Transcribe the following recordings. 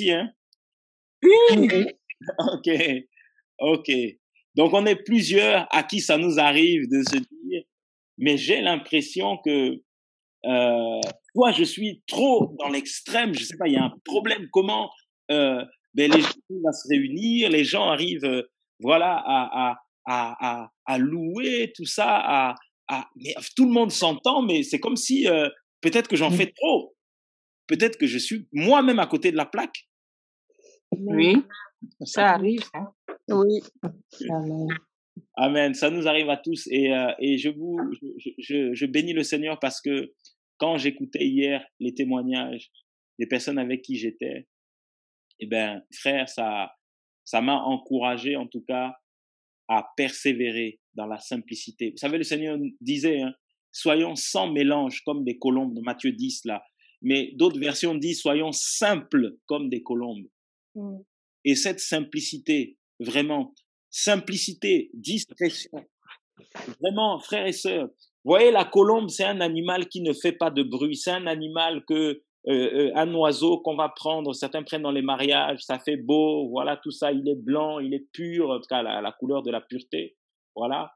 aussi, hein? Oui. Ok, ok. Donc, on est plusieurs à qui ça nous arrive de se dire, mais j'ai l'impression que toi, je suis trop dans l'extrême. Je sais pas, il y a un problème. Comment ben, les gens arrivent à se réunir, les gens arrivent, voilà, à louer tout ça, mais tout le monde s'entend, mais c'est comme si peut-être que j'en fais trop. Peut-être que je suis moi-même à côté de la plaque. Oui, ça arrive. Hein? Oui. Amen. Amen. Ça nous arrive à tous et je bénis le Seigneur parce que quand j'écoutais hier les témoignages des personnes avec qui j'étais, eh ben, frère, ça m'a encouragé en tout cas à persévérer dans la simplicité. Vous savez, le Seigneur disait, hein, soyons sans mélange comme des colombes, de Matthieu 10 là. Mais d'autres versions disent, soyons simples comme des colombes. Et cette simplicité, vraiment, simplicité, discrétion, vraiment, frères et sœurs, vous voyez, la colombe, c'est un animal qui ne fait pas de bruit. C'est un animal un oiseau qu'on va prendre, certains prennent dans les mariages, ça fait beau, voilà, tout ça, il est blanc, il est pur, en tout cas, la couleur de la pureté, voilà.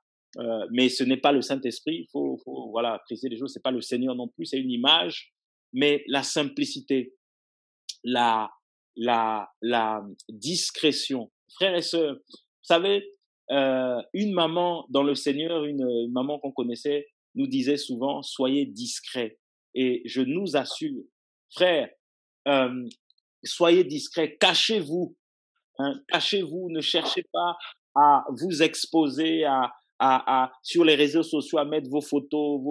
Mais ce n'est pas le Saint-Esprit, il faut, voilà, préciser les choses, c'est pas le Seigneur non plus, c'est une image, mais la simplicité, la discrétion. Frères et sœurs, vous savez, une maman dans le Seigneur, une maman qu'on connaissait, nous disait souvent, soyez discrets. Et je nous assure, frères, soyez discrets, cachez-vous, hein, cachez-vous, ne cherchez pas à vous exposer sur les réseaux sociaux, à mettre vos photos,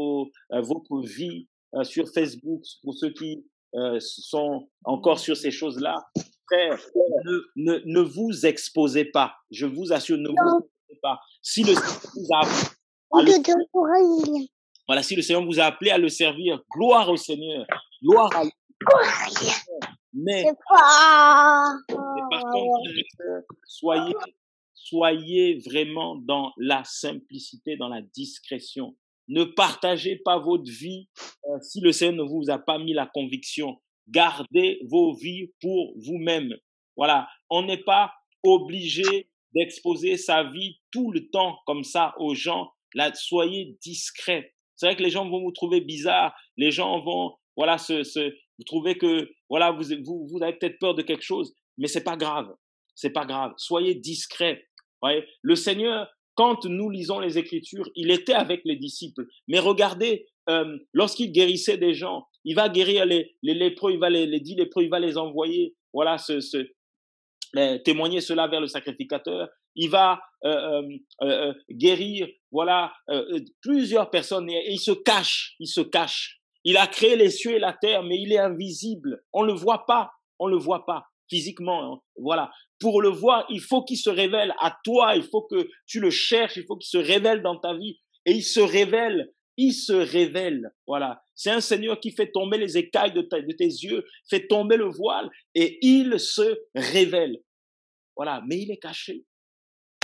votre vie sur Facebook, pour ceux qui sont encore sur ces choses-là. Frère, ne vous exposez pas. Je vous assure, ne vous exposez pas. Si le Seigneur vous a voilà, si le Seigneur vous a appelé à le servir, gloire au Seigneur, gloire à lui. Mais par contre, soyez vraiment dans la simplicité, dans la discrétion. Ne partagez pas votre vie si le Seigneur ne vous a pas mis la conviction. Gardez vos vies pour vous-même. Voilà, on n'est pas obligé d'exposer sa vie tout le temps comme ça aux gens. Là, soyez discret. C'est vrai que les gens vont vous trouver bizarre. Les gens vont, voilà, vous trouvez que, voilà, vous avez peut-être peur de quelque chose, mais c'est pas grave. C'est pas grave. Soyez discret. Voyez, le Seigneur, quand nous lisons les Écritures, il était avec les disciples. Mais regardez, lorsqu'il guérissait des gens, il va guérir les lépreux, il va les 10 lépreux, il va les envoyer, voilà, témoigner cela vers le sacrificateur. Il va guérir, voilà, plusieurs personnes et il se cache, il se cache. Il a créé les cieux et la terre, mais il est invisible. On le voit pas physiquement, hein, voilà. Pour le voir, il faut qu'il se révèle à toi, il faut que tu le cherches, il faut qu'il se révèle dans ta vie. Et il se révèle, voilà. C'est un Seigneur qui fait tomber les écailles de tes yeux, fait tomber le voile et il se révèle. Voilà, mais il est caché.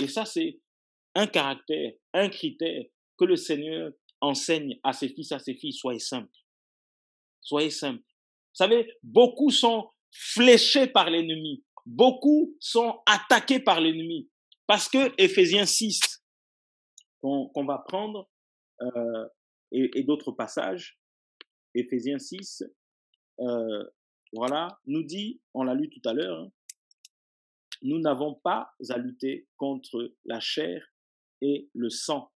Et ça, c'est un caractère, un critère que le Seigneur enseigne à ses fils, à ses filles. Soyez simples. Soyez simples. Vous savez, beaucoup sont fléchés par l'ennemi. Beaucoup sont attaqués par l'ennemi. Parce que Éphésiens 6, qu'on va prendre, et d'autres passages, Éphésiens 6, voilà, nous dit, on l'a lu tout à l'heure, hein, nous n'avons pas à lutter contre la chair et le sang.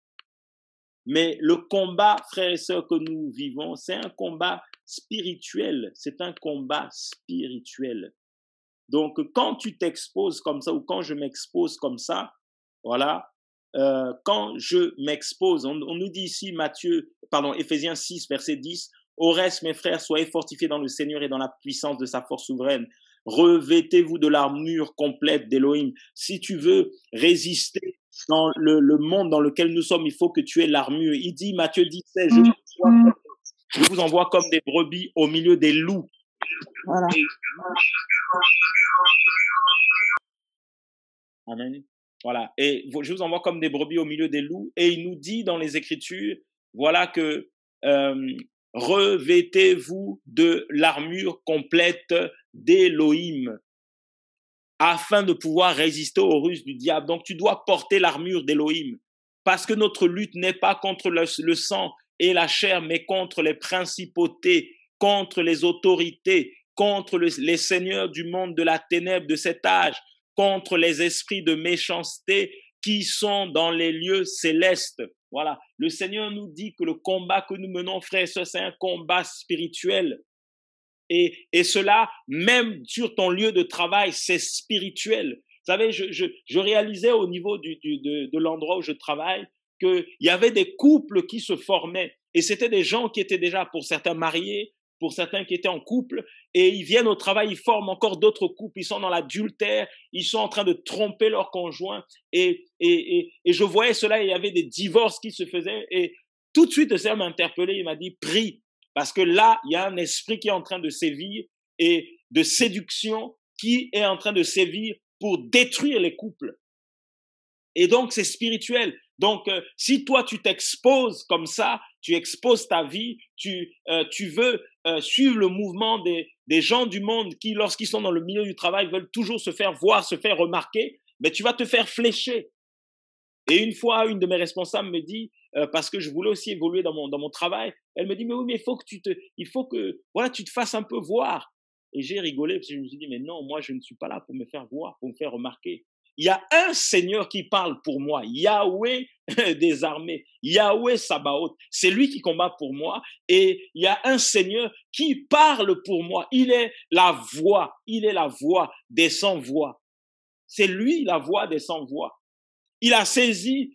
Mais le combat, frères et sœurs, que nous vivons, c'est un combat spirituel. C'est un combat spirituel. Donc, quand tu t'exposes comme ça, ou quand je m'expose comme ça, voilà, quand je m'expose, on nous dit ici, Éphésiens 6, verset 10, au reste, mes frères, soyez fortifiés dans le Seigneur et dans la puissance de sa force souveraine. Revêtez-vous de l'armure complète d'Élohim. Si tu veux résister dans le monde dans lequel nous sommes, il faut que tu aies l'armure. Il dit, Matthieu 17, je vous envoie comme des brebis au milieu des loups. Voilà. Amen. Voilà. Et je vous envoie comme des brebis au milieu des loups. Et il nous dit dans les Écritures, voilà que revêtez-vous de l'armure complète d'Élohim. afin de pouvoir résister aux ruses du diable. Donc, tu dois porter l'armure d'Élohim parce que notre lutte n'est pas contre le sang et la chair, mais contre les principautés, contre les autorités, contre les seigneurs du monde de la ténèbre de cet âge, contre les esprits de méchanceté qui sont dans les lieux célestes. Voilà. Le Seigneur nous dit que le combat que nous menons, frères et sœurs, c'est un combat spirituel. Et cela, même sur ton lieu de travail, c'est spirituel. Vous savez, je réalisais au niveau de l'endroit où je travaille qu'il y avait des couples qui se formaient. Et c'était des gens qui étaient déjà, pour certains, mariés, pour certains qui étaient en couple. Et ils viennent au travail, ils forment encore d'autres couples. Ils sont dans l'adultère, ils sont en train de tromper leur conjoint. Et je voyais cela, il y avait des divorces qui se faisaient. Et tout de suite, le Seigneur m'a interpellé, il m'a dit, prie. Parce que là, il y a un esprit qui est en train de sévir et de séduction qui est en train de sévir pour détruire les couples. Et donc, c'est spirituel. Donc, si toi, tu t'exposes comme ça, tu exposes ta vie, tu veux suivre le mouvement des gens du monde qui, lorsqu'ils sont dans le milieu du travail, veulent toujours se faire voir, se faire remarquer, mais tu vas te faire flécher. Et une fois, une de mes responsables me dit, parce que je voulais aussi évoluer dans mon travail, elle me dit, mais oui, mais il faut que voilà, tu te fasses un peu voir. Et j'ai rigolé parce que je me suis dit, mais non, moi, je ne suis pas là pour me faire voir, pour me faire remarquer. Il y a un Seigneur qui parle pour moi, Yahweh des armées, Yahweh Sabaoth. C'est lui qui combat pour moi et il y a un Seigneur qui parle pour moi. Il est la voix des sans-voix. C'est lui la voix des sans-voix. Il a saisi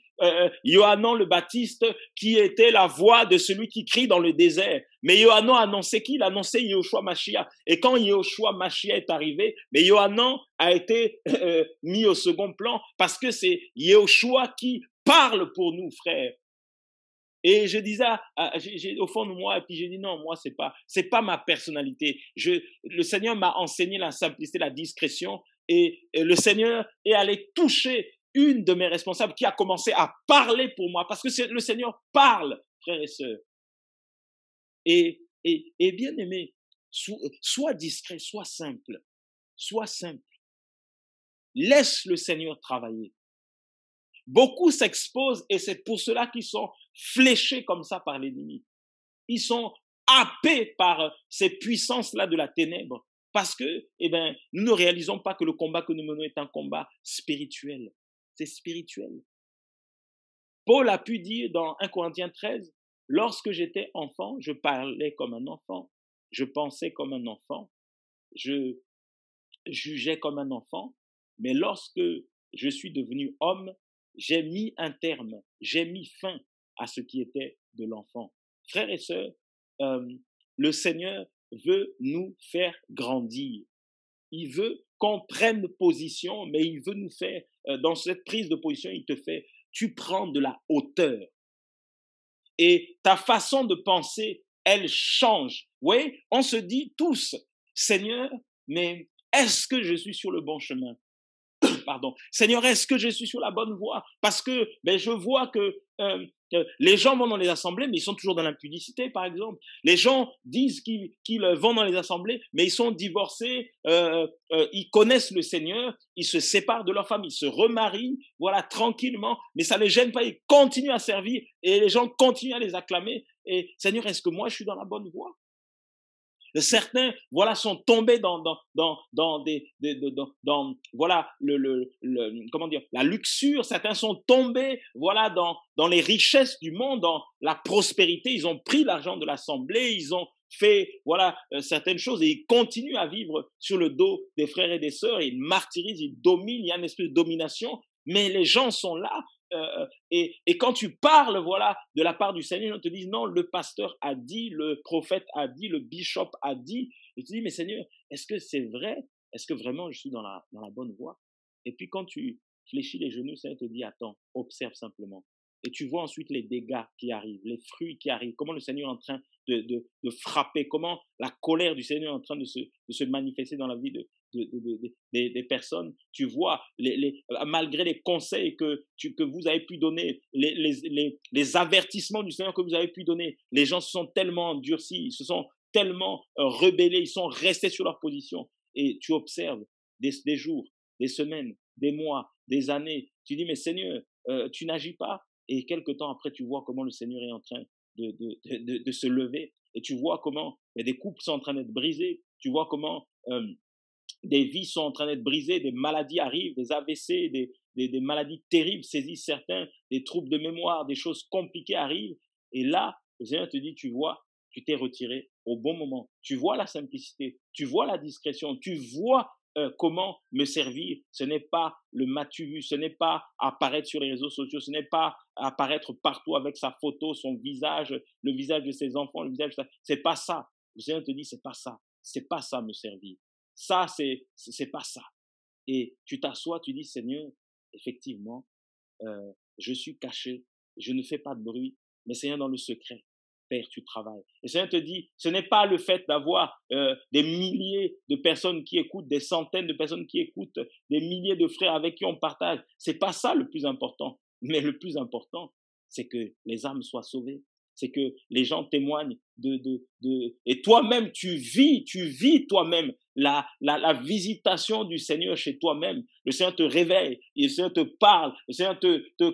Yohanan le Baptiste qui était la voix de celui qui crie dans le désert. Mais Yohanan annonçait qui? Il annonçait Yehoshua Mashiach. Et quand Yehoshua Mashiach est arrivé, mais Yohanan a été mis au second plan parce que c'est Yehoshua qui parle pour nous, frères. Et je disais au fond de moi, et puis j'ai dit non, moi c'est pas ma personnalité. Le Seigneur m'a enseigné la simplicité, la discrétion, et le Seigneur est allé toucher une de mes responsables qui a commencé à parler pour moi, parce que le Seigneur parle, frères et sœurs. Et bien aimé, sois discret, sois simple, sois simple. Laisse le Seigneur travailler. Beaucoup s'exposent et c'est pour cela qu'ils sont fléchés comme ça par l'ennemi. Ils sont happés par ces puissances-là de la ténèbre parce que, nous ne réalisons pas que le combat que nous menons est un combat spirituel. C'est spirituel. Paul a pu dire dans 1 Corinthiens 13, lorsque j'étais enfant, je parlais comme un enfant, je pensais comme un enfant, je jugeais comme un enfant, mais lorsque je suis devenu homme, j'ai mis un terme, j'ai mis fin à ce qui était de l'enfant. Frères et sœurs, le Seigneur veut nous faire grandir. Il veut qu'on prenne position, mais il veut nous faire, dans cette prise de position, il te fait, tu prends de la hauteur. Et ta façon de penser, elle change. Oui, on se dit tous, Seigneur, mais est-ce que je suis sur le bon chemin? Pardon. Seigneur, est-ce que je suis sur la bonne voie? Parce que je vois que les gens vont dans les assemblées, mais ils sont toujours dans l'impudicité, par exemple. Les gens disent qu'ils vont dans les assemblées, mais ils sont divorcés, ils connaissent le Seigneur, ils se séparent de leur femme, ils se remarient, voilà, tranquillement, mais ça ne les gêne pas, ils continuent à servir et les gens continuent à les acclamer. Et Seigneur, est-ce que moi, je suis dans la bonne voie? Certains, voilà, sont tombés dans voilà, comment dire, la luxure. Certains sont tombés, voilà, dans les richesses du monde, dans la prospérité. Ils ont pris l'argent de l'assemblée, ils ont fait, voilà, certaines choses et ils continuent à vivre sur le dos des frères et des sœurs. Ils martyrisent, ils dominent, il y a une espèce de domination. Mais les gens sont là. Et quand tu parles, voilà, de la part du Seigneur, on te dit non, le pasteur a dit, le prophète a dit, le bishop a dit. Et tu dis, mais Seigneur, est-ce que c'est vrai? Est-ce que vraiment je suis dans la bonne voie? Et puis quand tu fléchis les genoux, le Seigneur te dit, attends, observe simplement. Et tu vois ensuite les dégâts qui arrivent, les fruits qui arrivent, comment le Seigneur est en train de frapper, comment la colère du Seigneur est en train de se manifester dans la vie des personnes. Tu vois, malgré les conseils que vous avez pu donner, les avertissements du Seigneur que vous avez pu donner, les gens se sont tellement endurcis, ils se sont tellement rebellés, ils sont restés sur leur position. Et tu observes des jours, des semaines, des mois, des années. Tu dis, mais Seigneur, tu n'agis pas. Et quelque temps après, tu vois comment le Seigneur est en train de se lever. Et tu vois comment des couples sont en train d'être brisés. Tu vois comment des vies sont en train d'être brisées, des maladies arrivent, des AVC, des maladies terribles saisissent certains, des troubles de mémoire, des choses compliquées arrivent. Et là, le Seigneur te dit, tu vois, tu t'es retiré au bon moment. Tu vois la simplicité, tu vois la discrétion, tu vois comment me servir. Ce n'est pas le matu vu, ce n'est pas apparaître sur les réseaux sociaux, ce n'est pas apparaître partout avec sa photo, son visage, le visage de ses enfants, le visage de sa... C'est pas ça. Le Seigneur te dit, c'est pas ça. C'est pas ça me servir. Ça, c'est pas ça. Et tu t'assois, tu dis, Seigneur, effectivement, je suis caché, je ne fais pas de bruit, mais Seigneur, dans le secret, Père, tu travailles. Et Seigneur te dit, ce n'est pas le fait d'avoir des milliers de personnes qui écoutent, des centaines de personnes qui écoutent, des milliers de frères avec qui on partage. C'est pas ça le plus important. Mais le plus important, c'est que les âmes soient sauvées. C'est que les gens témoignent et toi-même, tu vis toi-même la visitation du Seigneur chez toi-même. Le Seigneur te réveille, le Seigneur te parle, le Seigneur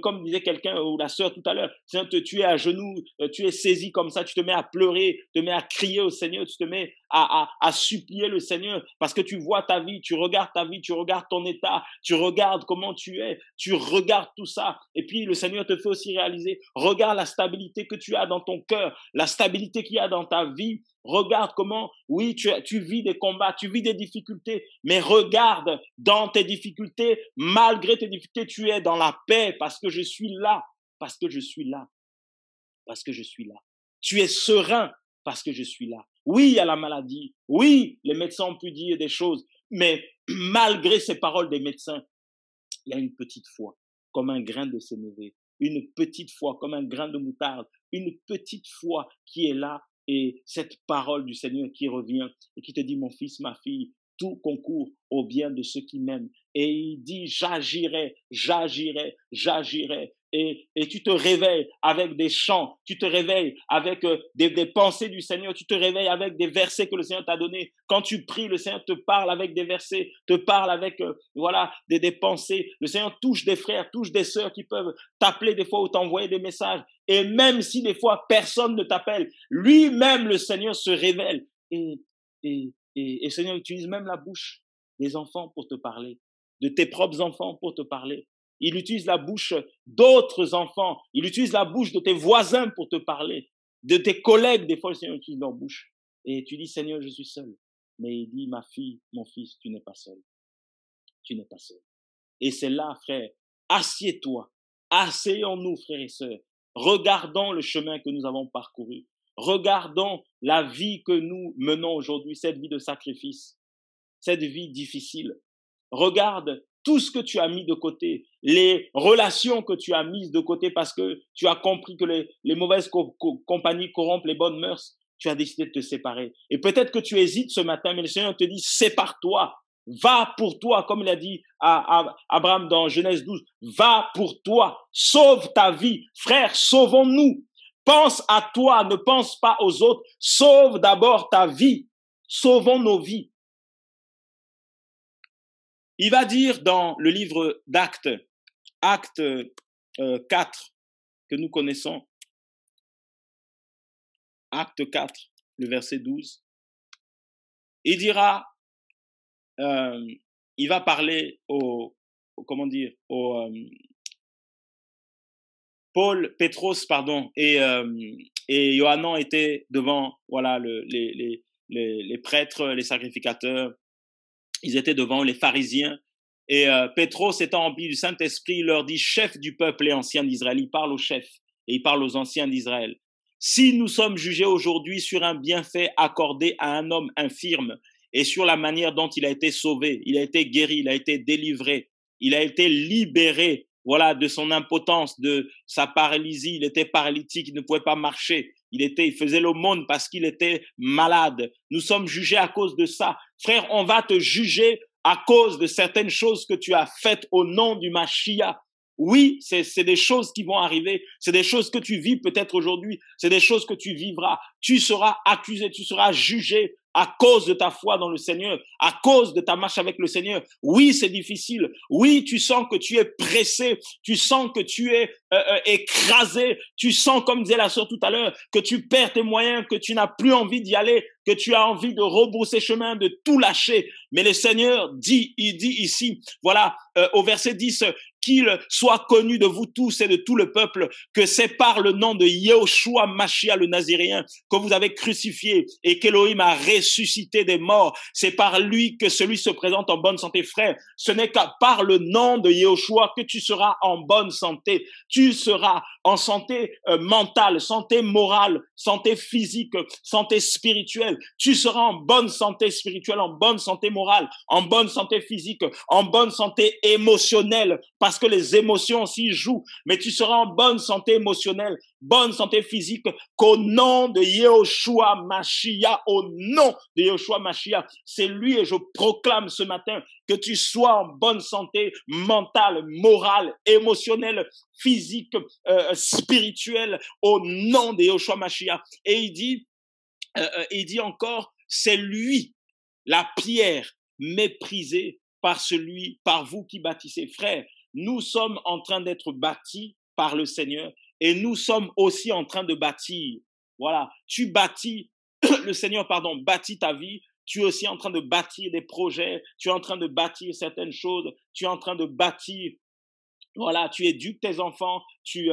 comme disait quelqu'un ou la sœur tout à l'heure, le Seigneur tu es à genoux, tu es saisi comme ça, tu te mets à pleurer, tu te mets à crier au Seigneur, tu te mets à supplier le Seigneur parce que tu vois ta vie, tu regardes ton état, tu regardes comment tu es, tu regardes tout ça. Et puis le Seigneur te fait aussi réaliser, regarde la stabilité que tu as dans ton cœur, la stabilité qu'il y a dans ta vie. Regarde comment, oui, tu vis des combats, tu vis des difficultés, mais regarde dans tes difficultés, malgré tes difficultés, tu es dans la paix parce que je suis là, parce que je suis là, parce que je suis là. Tu es serein parce que je suis là. Oui, il y a la maladie. Oui, les médecins ont pu dire des choses, mais malgré ces paroles des médecins, il y a une petite foi, comme un grain de sénévé, une petite foi, comme un grain de moutarde, une petite foi qui est là. Et cette parole du Seigneur qui revient et qui te dit, mon fils, ma fille, tout concourt au bien de ceux qui m'aiment. Et il dit, j'agirai, j'agirai, j'agirai. Et tu te réveilles avec des chants, tu te réveilles avec des pensées du Seigneur, tu te réveilles avec des versets que le Seigneur t'a donnés. Quand tu pries, le Seigneur te parle avec des versets, te parle avec voilà des pensées. Le Seigneur touche des frères, touche des sœurs qui peuvent t'appeler des fois ou t'envoyer des messages. Et même si des fois personne ne t'appelle, lui-même le Seigneur se révèle. Et le Seigneur utilise même la bouche des enfants pour te parler, de tes propres enfants pour te parler. Il utilise la bouche d'autres enfants. Il utilise la bouche de tes voisins pour te parler. De tes collègues, des fois, le Seigneur utilise leur bouche. Et tu dis, Seigneur, je suis seul. Mais il dit, ma fille, mon fils, tu n'es pas seul. Tu n'es pas seul. Et c'est là, frère, assieds-toi. Asseyons-nous, frères et sœurs. Regardons le chemin que nous avons parcouru. Regardons la vie que nous menons aujourd'hui, cette vie de sacrifice, cette vie difficile. Regarde tout ce que tu as mis de côté, les relations que tu as mises de côté parce que tu as compris que les mauvaises compagnies corrompent les bonnes mœurs. Tu as décidé de te séparer. Et peut-être que tu hésites ce matin, mais le Seigneur te dit, sépare-toi. Va pour toi, comme il a dit à Abraham dans Genèse 12. Va pour toi. Sauve ta vie. Frère, sauvons-nous. Pense à toi, ne pense pas aux autres. Sauve d'abord ta vie. Sauvons nos vies. Il va dire dans le livre d'Actes, Acte 4, que nous connaissons, Acte 4, le verset 12, il dira, il va parler Paul, Pétros, pardon, et Yohanan étaient devant, voilà, les prêtres, les sacrificateurs. Ils étaient devant les pharisiens. Et Pétros, étant rempli du Saint-Esprit, il leur dit, chef du peuple et ancien d'Israël. Il parle aux chefs et il parle aux anciens d'Israël. Si nous sommes jugés aujourd'hui sur un bienfait accordé à un homme infirme et sur la manière dont il a été sauvé, il a été guéri, il a été délivré, il a été libéré, voilà, de son impotence, de sa paralysie, il était paralytique, il ne pouvait pas marcher. Il faisait l'aumône parce qu'il était malade. Nous sommes jugés à cause de ça. Frère, on va te juger à cause de certaines choses que tu as faites au nom du Mashiach. Oui, c'est des choses qui vont arriver. C'est des choses que tu vis peut-être aujourd'hui. C'est des choses que tu vivras. Tu seras accusé, tu seras jugé à cause de ta foi dans le Seigneur, à cause de ta marche avec le Seigneur. Oui, c'est difficile. Oui, tu sens que tu es pressé, tu sens que tu es écrasé, tu sens, comme disait la sœur tout à l'heure, que tu perds tes moyens, que tu n'as plus envie d'y aller, que tu as envie de rebrousser chemin, de tout lâcher. Mais le Seigneur dit, il dit ici, voilà, au verset 10, qu'il soit connu de vous tous et de tout le peuple que c'est par le nom de Yehoshua Mashiach le Naziréen que vous avez crucifié et qu'Élohim a ressuscité des morts. C'est par lui que celui se présente en bonne santé, frère. Ce n'est qu'à par le nom de Yehoshua que tu seras en bonne santé. Tu seras en santé mentale, santé morale, santé physique, santé spirituelle. Tu seras en bonne santé spirituelle, en bonne santé morale, en bonne santé physique, en bonne santé émotionnelle, parce que les émotions aussi jouent, mais tu seras en bonne santé émotionnelle, bonne santé physique, qu'au nom de Yehoshua Mashiach, au nom de Yehoshua Mashiach, c'est lui, et je proclame ce matin que tu sois en bonne santé mentale, morale, émotionnelle, physique, spirituelle, au nom de Yehoshua Mashiach. Et il dit encore, c'est lui, la pierre méprisée par vous qui bâtissez. Frère, nous sommes en train d'être bâtis par le Seigneur et nous sommes aussi en train de bâtir. Voilà, tu bâtis, le Seigneur, bâtit ta vie. Tu es aussi en train de bâtir des projets, tu es en train de bâtir certaines choses, tu es en train de bâtir. Voilà, tu éduques tes enfants, tu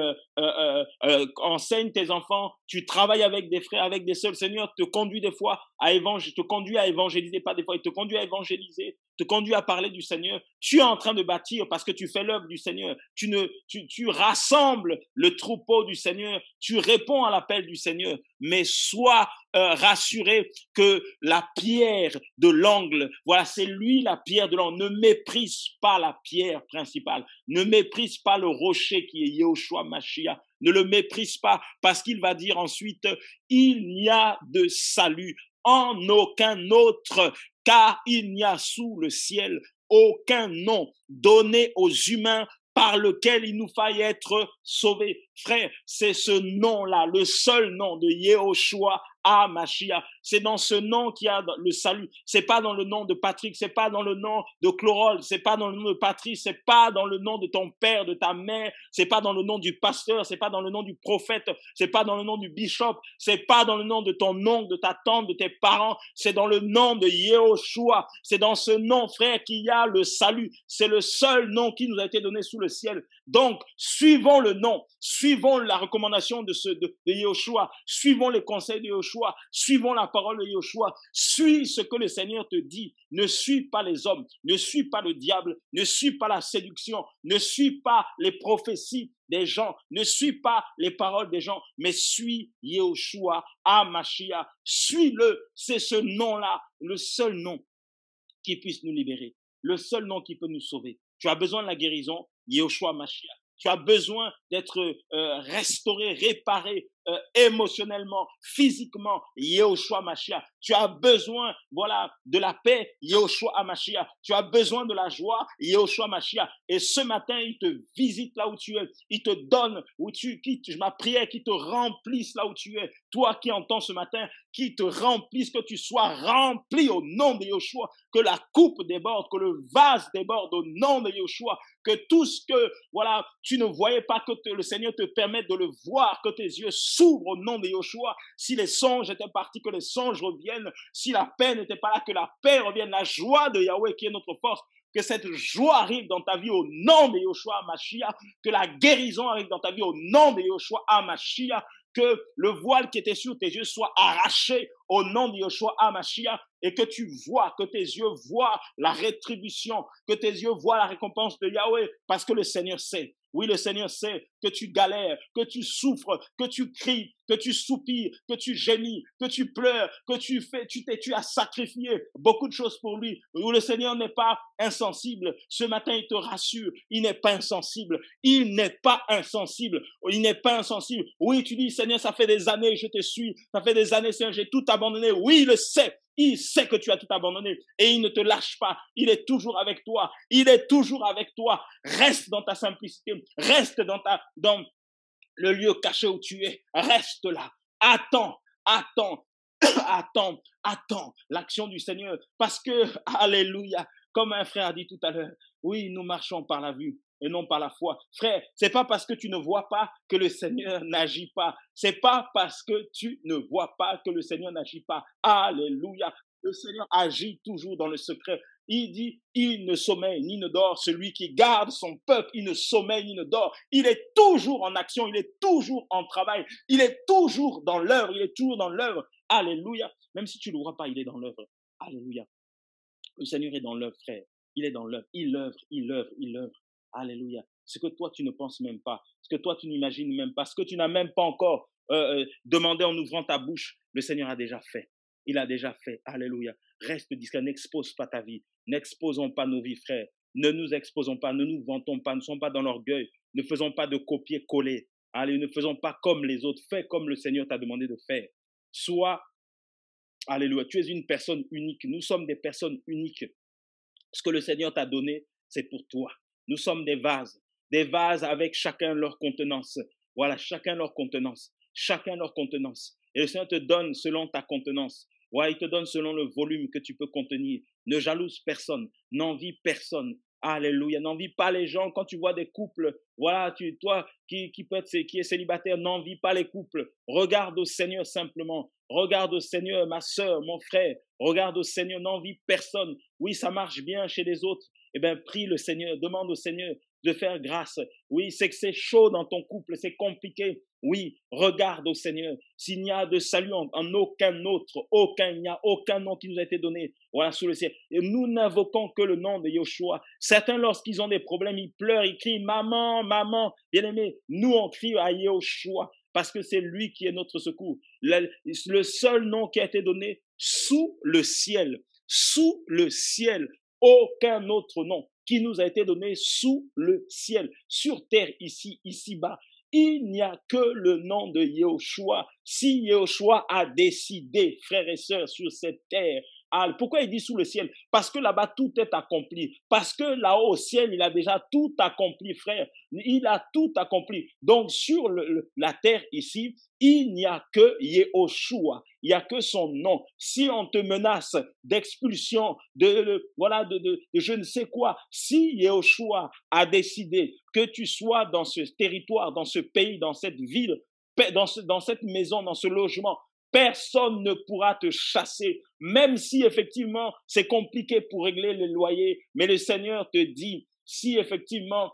enseignes tes enfants, tu travailles avec des frères, avec des sœurs. Le Seigneur te conduit des fois te conduit à évangéliser, pas des fois, il te conduit à évangéliser, te conduit à parler du Seigneur. Tu es en train de bâtir parce que tu fais l'œuvre du Seigneur. Tu rassembles le troupeau du Seigneur, tu réponds à l'appel du Seigneur, mais sois rassuré que la pierre de l'angle, voilà, c'est lui la pierre de l'angle. Ne méprise pas la pierre principale. Ne méprise pas le rocher qui est Yehoshua Mashiach. Ne le méprise pas parce qu'il va dire ensuite, il n'y a de salut en aucun autre, car il n'y a sous le ciel aucun nom donné aux humains par lequel il nous faille être sauvés. Frère, c'est ce nom-là, le seul nom de Yehoshua Mashiach. C'est dans ce nom qu'il y a le salut. C'est pas dans le nom de Patrick, c'est pas dans le nom de Chlorol, c'est pas dans le nom de Patrice, c'est pas dans le nom de ton père, de ta mère, c'est pas dans le nom du pasteur, c'est pas dans le nom du prophète, c'est pas dans le nom du bishop, c'est pas dans le nom de ton oncle, de ta tante, de tes parents, c'est dans le nom de Yehoshua. C'est dans ce nom, frère, qu'il y a le salut. C'est le seul nom qui nous a été donné sous le ciel. Donc, suivons le nom, suivons la recommandation de Yehoshua, suivons les conseils de Yehoshua, suivons la parole de Yehoshua, suis ce que le Seigneur te dit. Ne suis pas les hommes, ne suis pas le diable, ne suis pas la séduction, ne suis pas les prophéties des gens, ne suis pas les paroles des gens, mais suis Yehoshua Mashiach. Suis-le, c'est ce nom-là, le seul nom qui puisse nous libérer, le seul nom qui peut nous sauver. Tu as besoin de la guérison, Yehoshua Mashiach. Tu as besoin d'être restauré, réparé émotionnellement, physiquement, Yehoshua Mashiach. Tu as besoin, voilà, de la paix, Yehoshua Mashiach. Tu as besoin de la joie, Yehoshua Mashiach. Et ce matin, il te visite là où tu es. Il te donne où tu quittes. Ma prière, qu'il te remplisse là où tu es. Toi qui entends ce matin, qu'il te remplisse, que tu sois rempli au nom de Yehoshua, que la coupe déborde, que le vase déborde au nom de Yehoshua, que tout ce que, voilà, tu ne voyais pas, que le Seigneur te permette de le voir, que tes yeux s'ouvrent au nom de Yehoshua. Si les songes étaient partis, que les songes reviennent. Si la paix n'était pas là, que la paix revienne. La joie de Yahweh qui est notre force, que cette joie arrive dans ta vie au nom de Yehoshua Mashiach, que la guérison arrive dans ta vie au nom de Yehoshua Mashiach, que le voile qui était sur tes yeux soit arraché au nom de Yehoshua Mashiach, et que tu vois, que tes yeux voient la rétribution, que tes yeux voient la récompense de Yahweh, parce que le Seigneur sait. Oui, le Seigneur sait que tu galères, que tu souffres, que tu cries, que tu soupires, que tu gémis, que tu pleures, que tu as sacrifié beaucoup de choses pour lui. Oui, le Seigneur n'est pas insensible. Ce matin, il te rassure. Il n'est pas insensible. Il n'est pas insensible. Il n'est pas insensible. Oui, tu dis, Seigneur, ça fait des années que je te suis. Ça fait des années, Seigneur, j'ai tout abandonné. Oui, il le sait. Il sait que tu as tout abandonné et il ne te lâche pas. Il est toujours avec toi. Il est toujours avec toi. Reste dans ta simplicité. Reste dans le lieu caché où tu es. Reste là. Attends Attends l'action du Seigneur. Parce que, alléluia, comme un frère a dit tout à l'heure, oui, nous marchons par la vue et non par la foi. Frère, c'est pas parce que tu ne vois pas que le Seigneur n'agit pas. C'est pas parce que tu ne vois pas que le Seigneur n'agit pas. Alléluia. Le Seigneur agit toujours dans le secret. Il dit, il ne sommeille ni ne dort. Celui qui garde son peuple, il ne sommeille ni ne dort. Il est toujours en action, il est toujours en travail, il est toujours dans l'œuvre, il est toujours dans l'œuvre. Alléluia. Même si tu ne le vois pas, il est dans l'œuvre. Alléluia. Le Seigneur est dans l'œuvre, frère. Il est dans l'œuvre. Il œuvre, il œuvre, il œuvre. Alléluia. Ce que toi, tu ne penses même pas, ce que toi, tu n'imagines même pas, ce que tu n'as même pas encore demandé en ouvrant ta bouche, le Seigneur a déjà fait. Il a déjà fait. Alléluia. Reste discret, n'expose pas ta vie. N'exposons pas nos vies, frères. Ne nous exposons pas, ne nous vantons pas, ne sommes pas dans l'orgueil. Ne faisons pas de copier-coller. Allez, ne faisons pas comme les autres. Fais comme le Seigneur t'a demandé de faire. Sois, alléluia, tu es une personne unique. Nous sommes des personnes uniques. Ce que le Seigneur t'a donné, c'est pour toi. Nous sommes des vases avec chacun leur contenance. Voilà, chacun leur contenance. Chacun leur contenance. Et le Seigneur te donne selon ta contenance. Ouais, il te donne selon le volume que tu peux contenir. Ne jalouse personne, n'envie personne. Alléluia, n'envie pas les gens. Quand tu vois des couples, voilà, toi qui est célibataire, n'envie pas les couples. Regarde au Seigneur simplement. Regarde au Seigneur, ma soeur, mon frère. Regarde au Seigneur, n'envie personne. Oui, ça marche bien chez les autres. Eh bien, prie le Seigneur, demande au Seigneur de faire grâce. Oui, c'est que c'est chaud dans ton couple, c'est compliqué. Oui, regarde au Seigneur. S'il n'y a de salut en aucun autre, il n'y a aucun nom qui nous a été donné. Voilà, sous le ciel. Et nous n'invoquons que le nom de Yeshua. Certains, lorsqu'ils ont des problèmes, ils pleurent, ils crient, maman, maman. Bien-aimé, nous, on crie à Yeshua parce que c'est lui qui est notre secours. Le seul nom qui a été donné sous le ciel. Sous le ciel. Aucun autre nom qui nous a été donné sous le ciel, sur terre, ici-bas. Il n'y a que le nom de Yeshua. Si Yeshua a décidé, frères et sœurs, sur cette terre, pourquoi il dit sous le ciel? Parce que là-bas, tout est accompli. Parce que là-haut au ciel, il a déjà tout accompli, frère. Il a tout accompli. Donc, sur la terre ici, il n'y a que Yeshua. Il n'y a que son nom. Si on te menace d'expulsion, de je ne sais quoi, si Yeshua a décidé que tu sois dans ce territoire, dans ce pays, dans cette ville, dans cette maison, dans ce logement, personne ne pourra te chasser, même si effectivement c'est compliqué pour régler les loyers. Mais le Seigneur te dit, si effectivement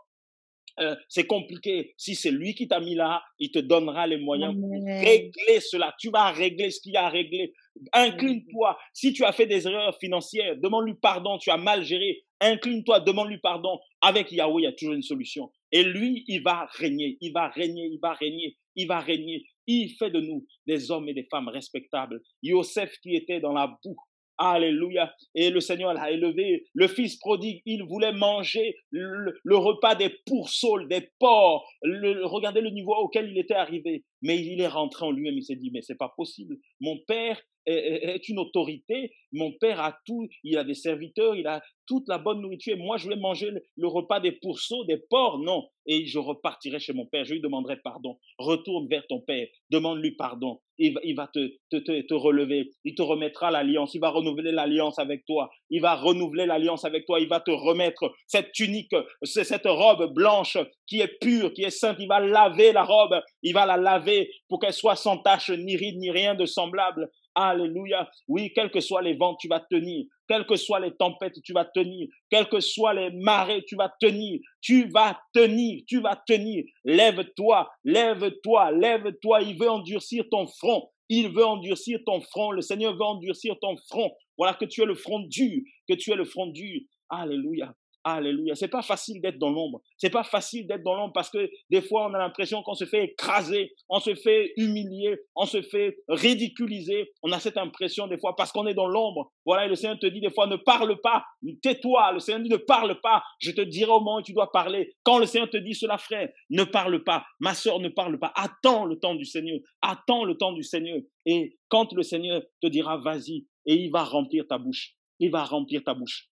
c'est compliqué, si c'est lui qui t'a mis là, il te donnera les moyens pour régler cela. Tu vas régler ce qu'il y a à régler. Incline-toi. Si tu as fait des erreurs financières, demande-lui pardon, tu as mal géré. Incline-toi, demande-lui pardon. Avec Yahweh, il y a toujours une solution. Et lui, il va régner, il va régner, il va régner, il va régner. Il fait de nous des hommes et des femmes respectables. Yosef qui était dans la boue. Alléluia. Et le Seigneur l'a élevé. Le fils prodigue, il voulait manger le repas des pourceaux, des porcs. Regardez le niveau auquel il était arrivé. Mais il est rentré en lui-même. Il s'est dit, mais c'est pas possible. Mon père est une autorité. Mon père a tout. Il a des serviteurs. Il a toute la bonne nourriture. Et moi, je vais manger le repas des pourceaux, des porcs. Non. Et je repartirai chez mon père. Je lui demanderai pardon. Retourne vers ton père. Demande-lui pardon. Il va te relever. Il te remettra l'alliance. Il va renouveler l'alliance avec toi. Il va renouveler l'alliance avec toi. Il va te remettre cette tunique, cette robe blanche qui est pure, qui est sainte. Il va laver la robe. Il va la laver pour qu'elle soit sans tache, ni ride, ni rien de semblable. Alléluia. Oui, quels que soient les vents, tu vas tenir. Quelles que soient les tempêtes, tu vas tenir. Quelles que soient les marées, tu vas tenir. Tu vas tenir. Tu vas tenir. Lève-toi. Lève-toi. Lève-toi. Il veut endurcir ton front. Il veut endurcir ton front. Le Seigneur veut endurcir ton front. Voilà, que tu aies le front dur. Que tu aies le front dur. Alléluia. Alléluia. C'est pas facile d'être dans l'ombre. C'est pas facile d'être dans l'ombre parce que des fois, on a l'impression qu'on se fait écraser, on se fait humilier, on se fait ridiculiser. On a cette impression des fois parce qu'on est dans l'ombre. Voilà, et le Seigneur te dit des fois, ne parle pas, tais-toi. Le Seigneur dit, ne parle pas. Je te dirai au moment où tu dois parler. Quand le Seigneur te dit cela, frère, ne parle pas. Ma sœur, ne parle pas. Attends le temps du Seigneur. Attends le temps du Seigneur. Et quand le Seigneur te dira, vas-y, et il va remplir ta bouche. Il va remplir ta bouche.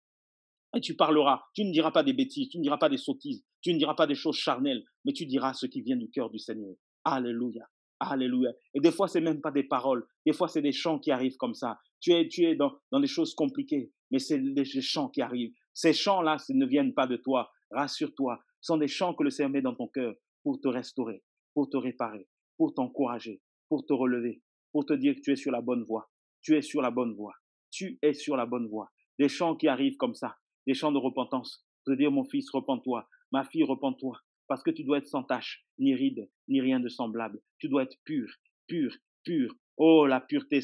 Et tu parleras, tu ne diras pas des bêtises, tu ne diras pas des sottises, tu ne diras pas des choses charnelles, mais tu diras ce qui vient du cœur du Seigneur. Alléluia, Alléluia. Et des fois, c'est même pas des paroles. Des fois, c'est des chants qui arrivent comme ça. Tu es dans des choses compliquées, mais c'est des chants qui arrivent. Ces chants-là, ne viennent pas de toi. Rassure-toi. Ce sont des chants que le Seigneur met dans ton cœur pour te restaurer, pour te réparer, pour t'encourager, pour te relever, pour te dire que tu es sur la bonne voie. Tu es sur la bonne voie. Tu es sur la bonne voie. Des chants qui arrivent comme ça, des chants de repentance. Te dire, mon fils, repens-toi. Ma fille, repens-toi. Parce que tu dois être sans tache, ni ride, ni rien de semblable. Tu dois être pur, pur, pur. Oh, la pureté,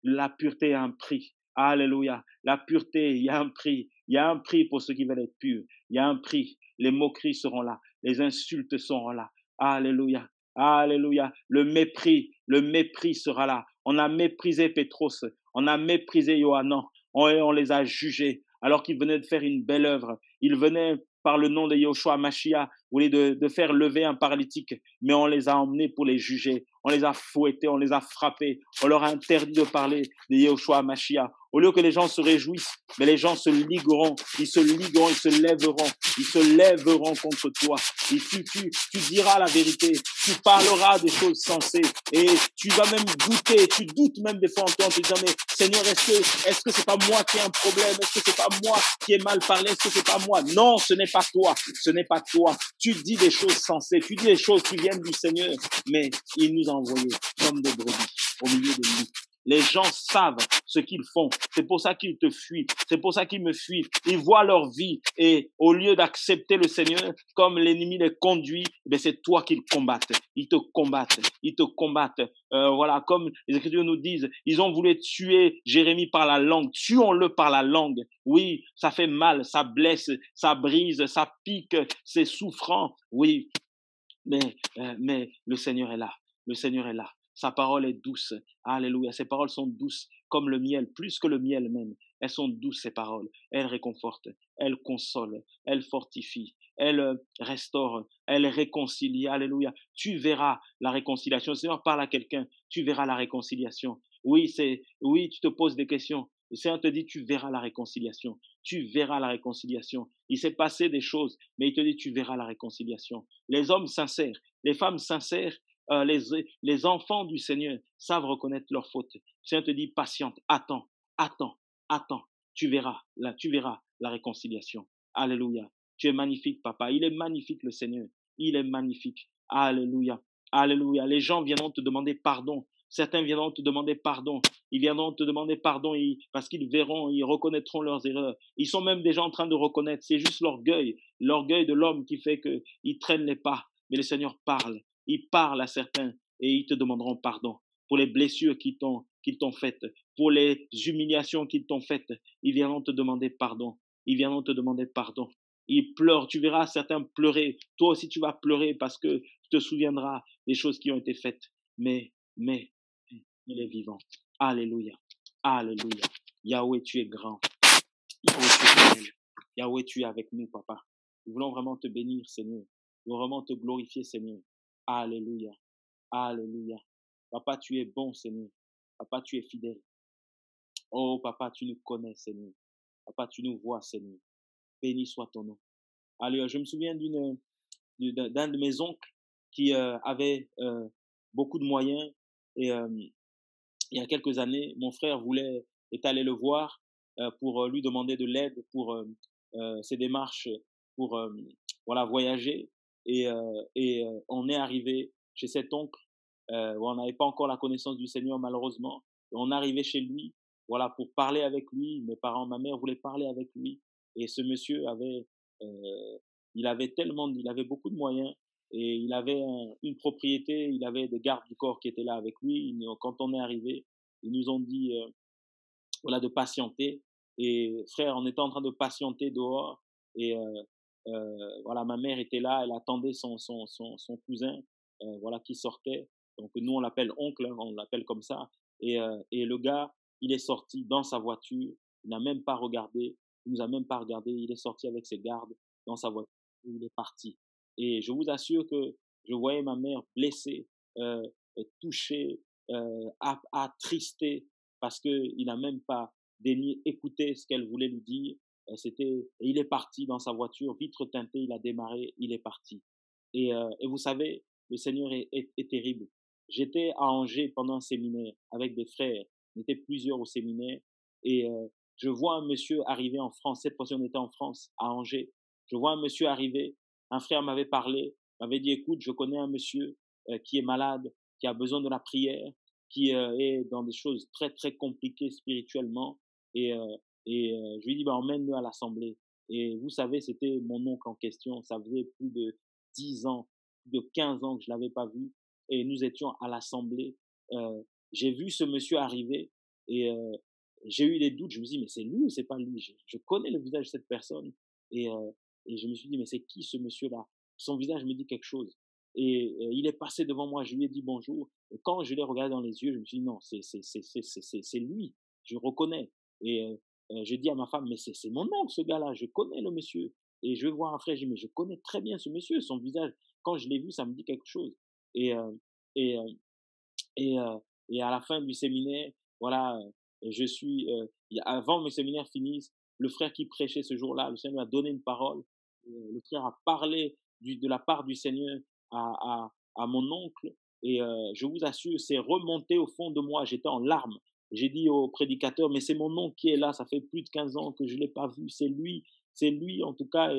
la pureté a un prix. Alléluia. La pureté, il y a un prix. Il y a un prix pour ceux qui veulent être purs. Il y a un prix. Les moqueries seront là. Les insultes seront là. Alléluia. Alléluia. Le mépris sera là. On a méprisé Pétros. On a méprisé Yohanan. On les a jugés alors qu'ils venaient de faire une belle œuvre. Ils venaient par le nom de Yoshua Mashiach, de faire lever un paralytique, mais on les a emmenés pour les juger. On les a fouettés, on les a frappés. On leur a interdit de parler de Yoshua Mashiach. Au lieu que les gens se réjouissent, mais les gens se ligueront, ils se lèveront contre toi. Et tu diras la vérité, tu parleras des choses sensées, et tu vas même douter, tu doutes même des fois en toi, en te disant, mais Seigneur, est-ce que c'est pas moi qui ai un problème? Est-ce que c'est pas moi qui ai mal parlé? Est-ce que c'est pas moi? Non, ce n'est pas toi, ce n'est pas toi. Tu dis des choses sensées, tu dis des choses qui viennent du Seigneur, mais il nous a envoyés comme des brebis au milieu de nous. Les gens savent ce qu'ils font. C'est pour ça qu'ils te fuient. C'est pour ça qu'ils me fuient. Ils voient leur vie et au lieu d'accepter le Seigneur comme l'ennemi les conduit, ben c'est toi qu'ils combattent. Ils te combattent. Ils te combattent. Voilà, comme les Écritures nous disent, ils ont voulu tuer Jérémie par la langue. Tuons-le par la langue. Oui, ça fait mal, ça blesse, ça brise, ça pique, c'est souffrant. Oui, mais le Seigneur est là. Le Seigneur est là. Sa parole est douce. Alléluia. Ses paroles sont douces comme le miel, plus que le miel même. Elles sont douces, ces paroles. Elles réconfortent, elles consolent, elles fortifient, elles restaurent, elles réconcilient. Alléluia. Tu verras la réconciliation. Le Seigneur parle à quelqu'un, tu verras la réconciliation. Oui, tu te poses des questions. Le Seigneur te dit, tu verras la réconciliation. Tu verras la réconciliation. Il s'est passé des choses, mais il te dit, tu verras la réconciliation. Les hommes sincères, les femmes sincères, les enfants du Seigneur savent reconnaître leurs fautes. Le Seigneur te dit, patiente, attends, attends, attends. Tu verras la réconciliation. Alléluia. Tu es magnifique, papa. Il est magnifique, le Seigneur. Il est magnifique. Alléluia. Alléluia. Les gens viendront te demander pardon. Certains viendront te demander pardon. Ils viendront te demander pardon parce qu'ils verront, ils reconnaîtront leurs erreurs. Ils sont même déjà en train de reconnaître. C'est juste l'orgueil de l'homme qui fait qu'ils traînent les pas. Mais le Seigneur parle. Il parle à certains et ils te demanderont pardon pour les blessures qu'ils t'ont faites, pour les humiliations qu'ils t'ont faites. Ils viendront te demander pardon. Ils viendront te demander pardon. Ils pleurent. Tu verras certains pleurer. Toi aussi, tu vas pleurer parce que tu te souviendras des choses qui ont été faites. Mais, il est vivant. Alléluia. Alléluia. Yahweh, tu es grand. Yahweh, tu es grand. Yahweh, tu es avec nous, papa. Nous voulons vraiment te bénir, Seigneur. Nous voulons vraiment te glorifier, Seigneur. Alléluia. Alléluia. Papa, tu es bon, Seigneur. Papa, tu es fidèle. Oh, papa, tu nous connais, Seigneur. Papa, tu nous vois, Seigneur. Béni soit ton nom. Alléluia. Je me souviens d'un de mes oncles qui avait beaucoup de moyens et il y a quelques années, mon frère est allé le voir pour lui demander de l'aide pour ses démarches pour voilà, voyager. Et on est arrivé chez cet oncle où on n'avait pas encore la connaissance du Seigneur malheureusement. Et on est arrivé chez lui voilà, pour parler avec lui. Mes parents, ma mère voulaient parler avec lui. Et ce monsieur il avait beaucoup de moyens. Et il avait une propriété, il avait des gardes du corps qui étaient là avec lui. Quand on est arrivé, ils nous ont dit voilà, de patienter. Et frère, on était en train de patienter dehors. Et voilà, ma mère était là, elle attendait son cousin voilà, qui sortait. Donc nous, on l'appelle oncle, hein, on l'appelle comme ça. Et le gars, il est sorti dans sa voiture, il n'a même pas regardé, il nous a même pas regardé, il est sorti avec ses gardes dans sa voiture, il est parti. Et je vous assure que je voyais ma mère blessée, euh, touchée, attristée, parce qu'il n'a même pas daigné écouter ce qu'elle voulait lui dire. Il est parti dans sa voiture, vitre teintée, il a démarré, il est parti. Et vous savez, le Seigneur est terrible. J'étais à Angers pendant un séminaire avec des frères. On était plusieurs au séminaire. Et je vois un monsieur arriver en France. Cette fois-ci, on était en France, à Angers. Je vois un monsieur arriver. Un frère m'avait parlé, m'avait dit, écoute, je connais un monsieur qui est malade, qui a besoin de la prière, qui est dans des choses très, très compliquées spirituellement. Et, je lui ai dit, bah, emmène-le à l'assemblée. Et vous savez, c'était mon oncle en question. Ça faisait plus de 10 ans, plus de 15 ans que je l'avais pas vu. Et nous étions à l'assemblée. Euh, j'ai vu ce monsieur arriver et j'ai eu des doutes. Je me suis dit, mais c'est lui ou c'est pas lui? Je connais le visage de cette personne. Et, euh, et je me suis dit, mais c'est qui ce monsieur-là? Son visage me dit quelque chose. Et il est passé devant moi, je lui ai dit bonjour. Et quand je l'ai regardé dans les yeux, je me suis dit, non, c'est lui, je reconnais. Et je dis à ma femme, mais c'est mon oncle, ce gars-là, je connais le monsieur. Et je vais voir un frère, je dis, mais je connais très bien ce monsieur, son visage, quand je l'ai vu, ça me dit quelque chose. Et, et, euh, et, et à la fin du séminaire, voilà, avant que le séminaire finisse, le frère qui prêchait ce jour-là, le Seigneur a donné une parole. Le frère a parlé de la part du Seigneur à mon oncle. Et je vous assure, c'est remonté au fond de moi. J'étais en larmes. J'ai dit au prédicateur, mais c'est mon oncle qui est là. Ça fait plus de 15 ans que je ne l'ai pas vu. C'est lui en tout cas.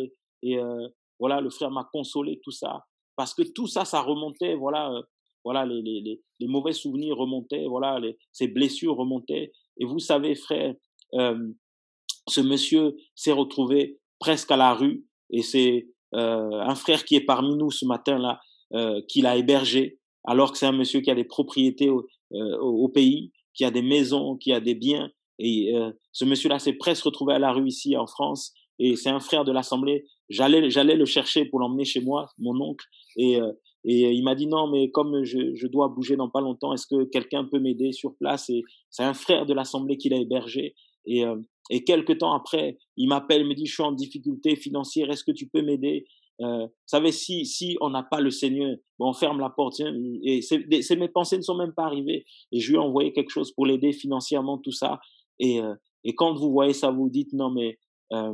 Et voilà, le frère m'a consolé, tout ça. Parce que tout ça, ça remontait, voilà, voilà, les mauvais souvenirs remontaient, voilà, ces blessures remontaient. Et vous savez, frère, euh, ce monsieur s'est retrouvé presque à la rue et c'est un frère qui est parmi nous ce matin-là qui l'a hébergé, alors que c'est un monsieur qui a des propriétés au pays, qui a des maisons, qui a des biens. Et ce monsieur-là s'est presque retrouvé à la rue ici en France. Et c'est un frère de l'Assemblée. J'allais le chercher pour l'emmener chez moi, mon oncle. Et, euh, et il m'a dit non, mais comme je dois bouger dans pas longtemps, est-ce que quelqu'un peut m'aider sur place? Et c'est un frère de l'Assemblée qui l'a hébergé. Et, euh, et quelques temps après, il m'appelle, me dit, je suis en difficulté financière, est-ce que tu peux m'aider? Vous savez, si on n'a pas le Seigneur, bon, on ferme la porte. Hein, et mes pensées ne sont même pas arrivées. Et je lui ai envoyé quelque chose pour l'aider financièrement, tout ça. Et, euh, et quand vous voyez ça, vous dites, non, mais euh,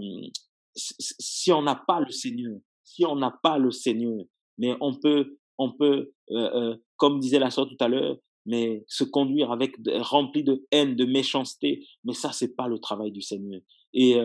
si on n'a pas le Seigneur, si on n'a pas le Seigneur, mais on peut comme disait la sœur tout à l'heure, mais se conduire rempli de haine, de méchanceté. Mais ça, c'est pas le travail du Seigneur. Et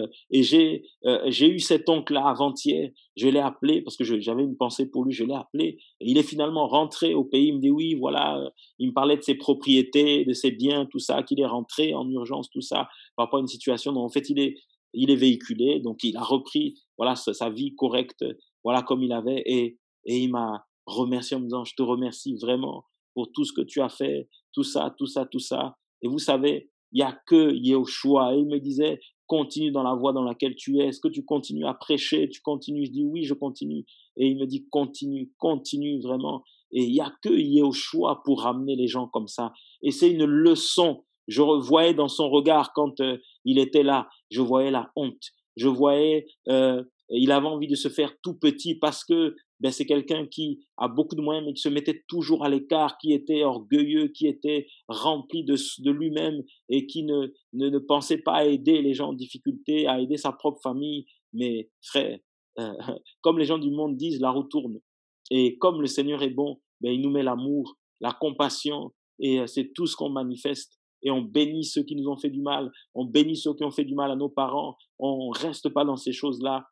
j'ai eu cet oncle-là avant-hier. Je l'ai appelé parce que j'avais une pensée pour lui. Je l'ai appelé. Et il est finalement rentré au pays. Il me dit oui, voilà. Il me parlait de ses propriétés, de ses biens, tout ça, qu'il est rentré en urgence, tout ça, par rapport à une situation dont en fait il est véhiculé. Donc il a repris, voilà, sa vie correcte, voilà comme il avait. Et il m'a remercié en me disant, je te remercie vraiment pour tout ce que tu as fait, tout ça, tout ça, tout ça. Et vous savez, il n'y a que Yeshua. Et il me disait, continue dans la voie dans laquelle tu es. Est-ce que tu continues à prêcher? Tu continues? Je dis oui, je continue. Et il me dit, continue, continue vraiment. Et il n'y a que Yeshua pour ramener les gens comme ça. Et c'est une leçon. Je voyais dans son regard quand il était là, je voyais la honte. Je voyais, il avait envie de se faire tout petit parce que ben, c'est quelqu'un qui a beaucoup de moyens, mais qui se mettait toujours à l'écart, qui était orgueilleux, qui était rempli de lui-même et qui ne pensait pas à aider les gens en difficulté, à aider sa propre famille. Mais frère, euh, comme les gens du monde disent, la roue tourne. Et comme le Seigneur est bon, ben, il nous met l'amour, la compassion, et c'est tout ce qu'on manifeste. Et on bénit ceux qui nous ont fait du mal, on bénit ceux qui ont fait du mal à nos parents, on reste pas dans ces choses-là.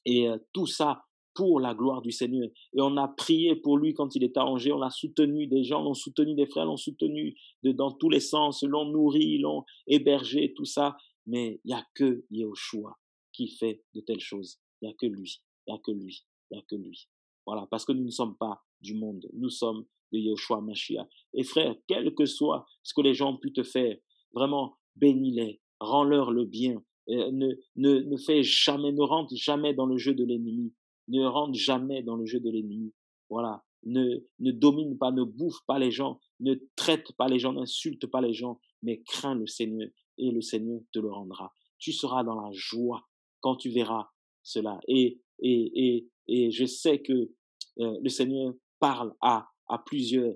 Et tout ça pour la gloire du Seigneur. Et on a prié pour lui quand il était à Angers, on l'a soutenu, des gens l'ont soutenu, des frères l'ont soutenu dans tous les sens, l'ont nourri, l'ont hébergé, tout ça. Mais il n'y a que Yeshua qui fait de telles choses. Il n'y a que lui, il n'y a que lui, il n'y a que lui. Voilà, parce que nous ne sommes pas du monde, nous sommes de Yeshua Mashiach. Et frère, quel que soit ce que les gens ont pu te faire, vraiment, bénis-les, rends-leur le bien, ne fais jamais, ne rentre jamais dans le jeu de l'ennemi. Ne rentre jamais dans le jeu de l'ennemi. Voilà. Ne domine pas, ne bouffe pas les gens, ne traite pas les gens, n'insulte pas les gens, mais crains le Seigneur et le Seigneur te le rendra. Tu seras dans la joie quand tu verras cela. Et je sais que le Seigneur parle à plusieurs.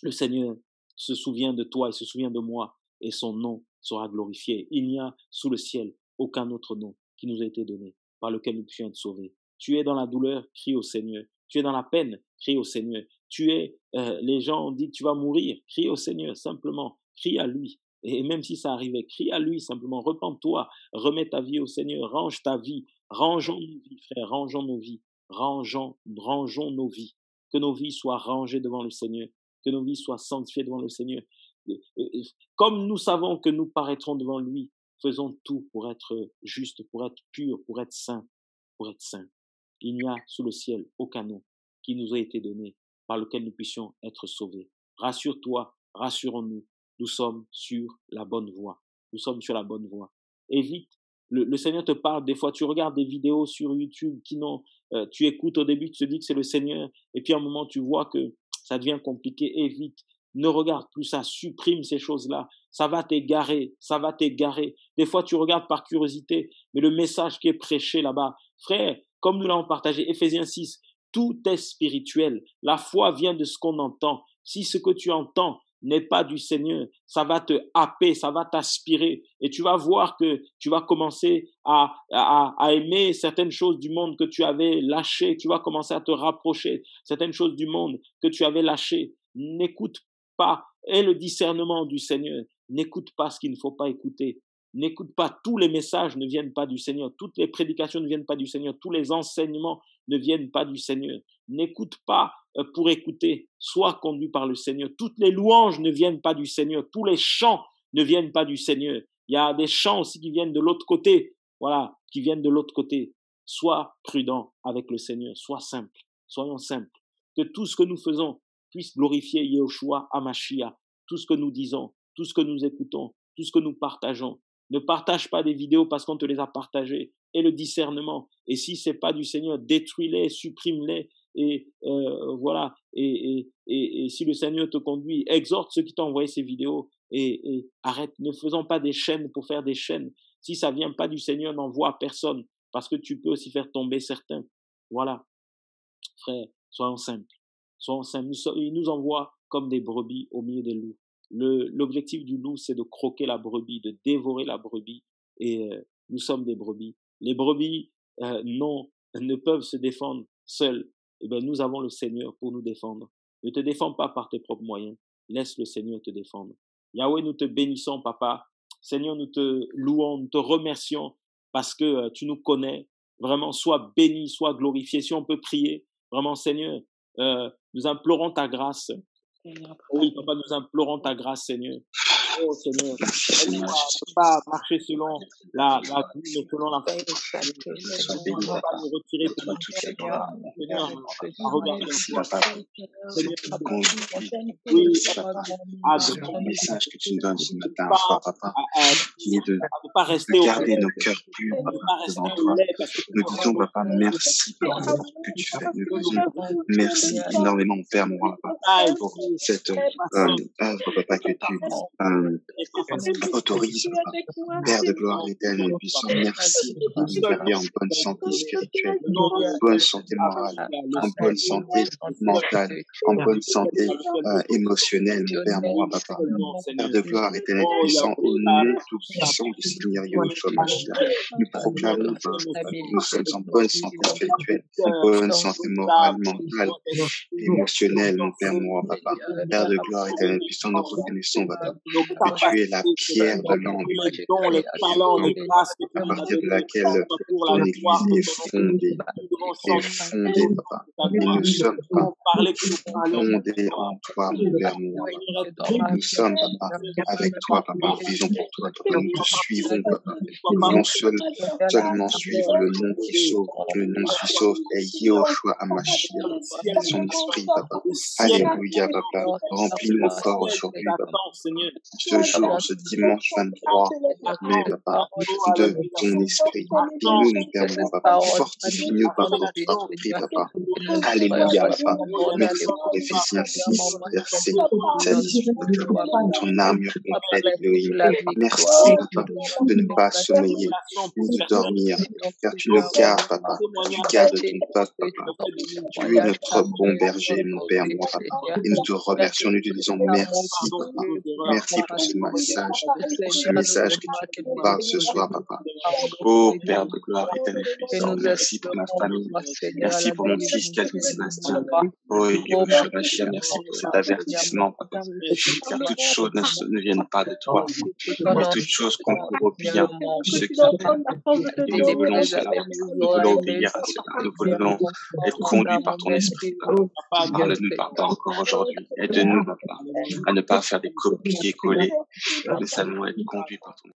Le Seigneur se souvient de toi, il se souvient de moi, et son nom sera glorifié. Il n'y a sous le ciel aucun autre nom qui nous a été donné, par lequel nous puissions être sauvés. Tu es dans la douleur, crie au Seigneur. Tu es dans la peine, crie au Seigneur. Les gens ont dit que tu vas mourir, crie au Seigneur, simplement, crie à lui. Et même si ça arrivait, crie à lui simplement, repens-toi, remets ta vie au Seigneur, range ta vie, rangeons nos vies, frère, rangeons nos vies, rangeons nos vies, que nos vies soient rangées devant le Seigneur, que nos vies soient sanctifiées devant le Seigneur. Comme nous savons que nous paraîtrons devant lui, faisons tout pour être juste, pour être pur, pour être saint, pour être saint. Il n'y a sous le ciel aucun nom qui nous a été donné par lequel nous puissions être sauvés. Rassure-toi, rassurons-nous, nous sommes sur la bonne voie. Nous sommes sur la bonne voie. Évite, le Seigneur te parle, des fois tu regardes des vidéos sur YouTube tu écoutes au début, tu te dis que c'est le Seigneur, et puis à un moment tu vois que ça devient compliqué. Évite, ne regarde plus ça, supprime ces choses-là. Ça va t'égarer, ça va t'égarer. Des fois tu regardes par curiosité, mais le message qui est prêché là-bas, frère, comme nous l'avons partagé, Éphésiens 6, tout est spirituel. La foi vient de ce qu'on entend. Si ce que tu entends n'est pas du Seigneur, ça va te happer, ça va t'aspirer. Et tu vas voir que tu vas commencer à aimer certaines choses du monde que tu avais lâchées. Tu vas commencer à te rapprocher certaines choses du monde que tu avais lâchées. N'écoute pas. Aie le discernement du Seigneur. N'écoute pas ce qu'il ne faut pas écouter. N'écoute pas, tous les messages ne viennent pas du Seigneur, toutes les prédications ne viennent pas du Seigneur, tous les enseignements ne viennent pas du Seigneur. N'écoute pas pour écouter, sois conduit par le Seigneur. Toutes les louanges ne viennent pas du Seigneur, tous les chants ne viennent pas du Seigneur. Il y a des chants aussi qui viennent de l'autre côté, voilà, qui viennent de l'autre côté. Sois prudent avec le Seigneur, sois simple, soyons simples. Que tout ce que nous faisons puisse glorifier Yahushua Hamashiach, tout ce que nous disons, tout ce que nous écoutons, tout ce que nous partageons. Ne partage pas des vidéos parce qu'on te les a partagées. Et le discernement. Et si c'est pas du Seigneur, détruis-les, supprime-les. Et voilà. Et si le Seigneur te conduit, exhorte ceux qui t'ont envoyé ces vidéos. Et arrête. Ne faisons pas des chaînes pour faire des chaînes. Si ça vient pas du Seigneur, n'envoie à personne. Parce que tu peux aussi faire tomber certains. Voilà. Frère, soyons simples. Soyons simples. Il nous envoie comme des brebis au milieu des loups. L'objectif du loup, c'est de croquer la brebis, de dévorer la brebis. Et nous sommes des brebis. Les brebis, ne peuvent se défendre seules. Eh bien, nous avons le Seigneur pour nous défendre. Ne te défends pas par tes propres moyens. Laisse le Seigneur te défendre. Yahweh, nous te bénissons, papa. Seigneur, nous te louons, nous te remercions parce que tu nous connais. Vraiment, sois béni, sois glorifié. Si on peut prier, vraiment, Seigneur, nous implorons ta grâce. Oui, papa, nous implorons ta grâce, Seigneur. Oh, Seigneur, aide-nous à ne pas marcher selon la vue, mais selon la foi. Ne pas nous retirer pour nous, Seigneur, à regarder en toi. Seigneur, oui, le message que tu nous donnes ce matin, papa, qui est de garder nos cœurs purs devant toi. Nous disons, papa, merci pour ce que tu fais. Nous disons merci énormément, Père, moi, papa, pour cette œuvre, papa, que tu autorises, papa. Père de gloire éternelle, nous disons merci pour nous garder en bonne santé spirituelle, en bonne santé morale, en bonne santé mentale, en bonne santé émotionnelle, mon Père, mon papa. Père de gloire éternelle, puissant au nom tout puissant du Seigneur Yahushua Mashiach. Nous proclamons que nous sommes en bonne santé spirituelle, en bonne santé morale, mentale, émotionnelle, mon Père, mon papa. Père de gloire éternelle, puissant, nous reconnaissons, papa, que tu es la pierre de l'angle, à partir de laquelle ton Église est fondée, papa. Et nous sommes, papa, fondés en toi, mon Père, mon papa. Nous sommes, papa, avec toi, papa, nous vivons pour toi, papa, nous te suivons, papa. Nous voulons seulement suivre le nom qui sauve, le nom qui sauve est Yahushua Hamashiach, son esprit, papa. Alléluia, papa. Remplis-nous encore aujourd'hui, papa. Ce jour, ce dimanche 23 mai, papa, de ton esprit. Remplis-nous, mon Père, mon papa. Fortifie-nous par notre esprit, papa. Alléluia, papa. Merci pour Éphésiens 6, verset 7. Ton armure complète, Elohim. Merci, papa, de ne pas sommeiller, ni de dormir, car tu nous gardes, papa. Tu gardes ton peuple, papa. Tu es notre bon berger, mon Père, mon papa. Et nous te remercions, nous te disons merci, papa. Merci pour ce message que tu nous parles ce soir, papa. Oh, Père de gloire, éternel puissant, merci pour ma famille. Merci pour mon fils, Calvin Sébastien. Oh, Yeshua, merci pour cet avertissement, papa. Car toutes choses ne viennent pas de toi. Mais toutes choses concourent au bien de ceux qui t'aiment. Et nous voulons cela. Nous voulons obéir à cela. Nous voulons être conduits par ton esprit, papa. Parle-nous, papa, encore aujourd'hui. Aide-nous, papa, à ne pas faire des copier-coller, mais seulement être conduits par ton esprit.